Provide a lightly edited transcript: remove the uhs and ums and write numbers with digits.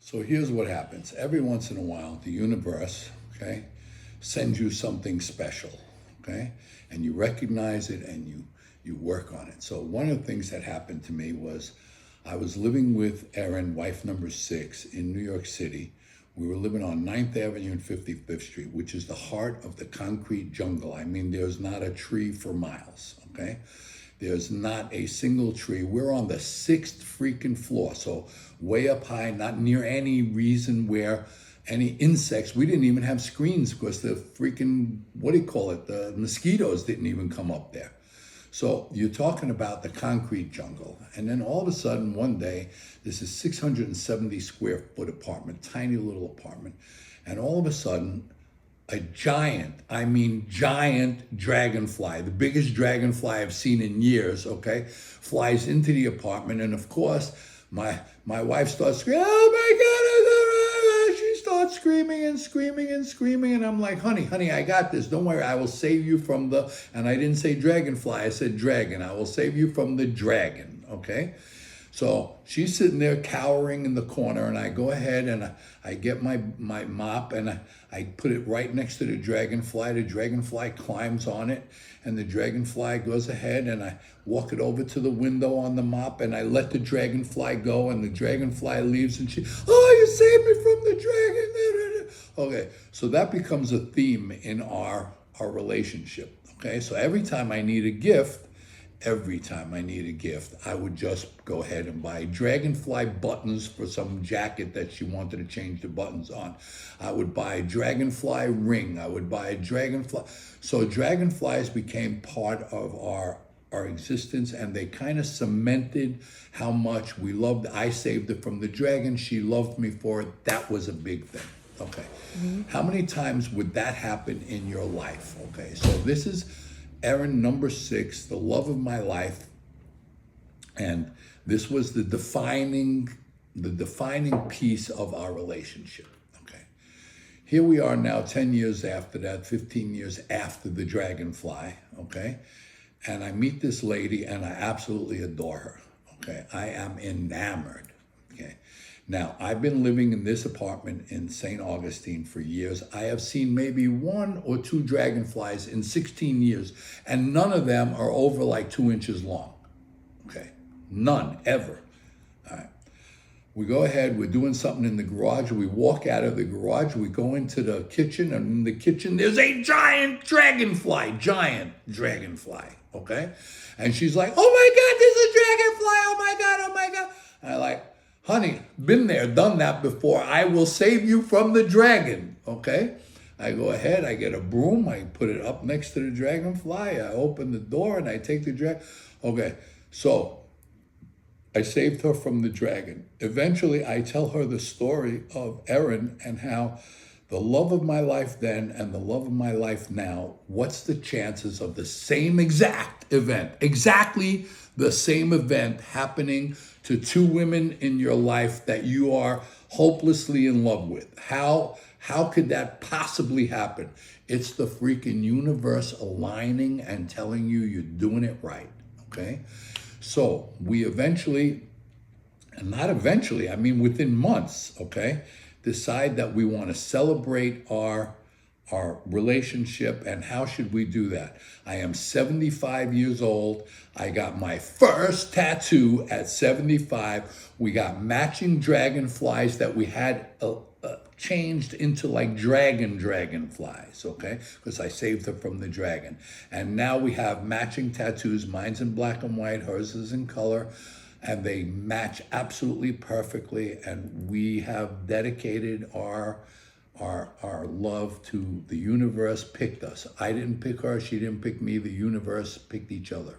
So here's what happens. Every once in a while, the universe, okay, sends you something special, okay? And you recognize it and you work on it. So one of the things that happened to me was I was living with Erin, wife number 6, in New York City. We were living on 9th Avenue and 55th Street, which is the heart of the concrete jungle. I mean, there's not a tree for miles, okay? There's not a single tree. We're on the 6th freaking floor, so way up high, not near any reason where any insects. We didn't even have screens because the freaking, the mosquitoes didn't even come up there. So you're talking about the concrete jungle. And then all of a sudden, one day, this is 670 square foot apartment, tiny little apartment. And all of a sudden, a giant dragonfly, the biggest dragonfly I've seen in years, okay, flies into the apartment. And of course, my wife starts screaming, "Oh my God, she starts screaming and screaming and screaming. And I'm like, honey, I got this. Don't worry, I will save you from the," and I didn't say dragonfly, I said dragon. "I will save you from the dragon," okay? So she's sitting there cowering in the corner, and I go ahead and I get my mop and I put it right next to the dragonfly. The dragonfly climbs on it, and the dragonfly goes ahead, and I walk it over to the window on the mop, and I let the dragonfly go, and the dragonfly leaves, and "Oh, you saved me from the dragon." Okay, so that becomes a theme in our relationship, okay? So every time I need a gift, I would just go ahead and buy dragonfly buttons for some jacket that she wanted to change the buttons on. I would buy a dragonfly ring. I would buy a dragonfly. So dragonflies became part of our existence, and they kind of cemented how much we loved. I saved her from the dragon. She loved me for it. That was a big thing. Okay. Mm-hmm. How many times would that happen in your life? Okay. So this is Erin, number 6, the love of my life, and this was the defining piece of our relationship. Okay, here we are now, 10 years after that, 15 years after the dragonfly. Okay, and I meet this lady, and I absolutely adore her. Okay, I am enamored. Okay. Now, I've been living in this apartment in St. Augustine for years. I have seen maybe 1 or 2 dragonflies in 16 years, and none of them are over like 2 inches long. Okay, none, ever. All right. We go ahead, we're doing something in the garage. We walk out of the garage, we go into the kitchen, and in the kitchen, there's a giant dragonfly, okay? And she's like, "Oh my God, there's a dragonfly, oh my God, oh my God." And I'm like, "Honey, been there, done that before. I will save you from the dragon," okay? I go ahead, I get a broom, I put it up next to the dragonfly, I open the door, and I take the dragon. Okay, so I saved her from the dragon. Eventually, I tell her the story of Erin and how the love of my life then and the love of my life now, what's the chances of the same exact event, exactly the same event happening to 2 women in your life that you are hopelessly in love with? How could that possibly happen? It's the freaking universe aligning and telling you you're doing it right, okay? So we eventually, and not eventually, I mean within months, okay, decide that we want to celebrate our relationship. And how should we do that? I am 75 years old. I got my first tattoo at 75. We got matching dragonflies that we had changed into like dragonflies, okay? Because I saved her from the dragon. And now we have matching tattoos. Mine's in black and white, hers is in color. And they match absolutely perfectly. And we have dedicated our love to the universe picked us. I didn't pick her, she didn't pick me, the universe picked each other.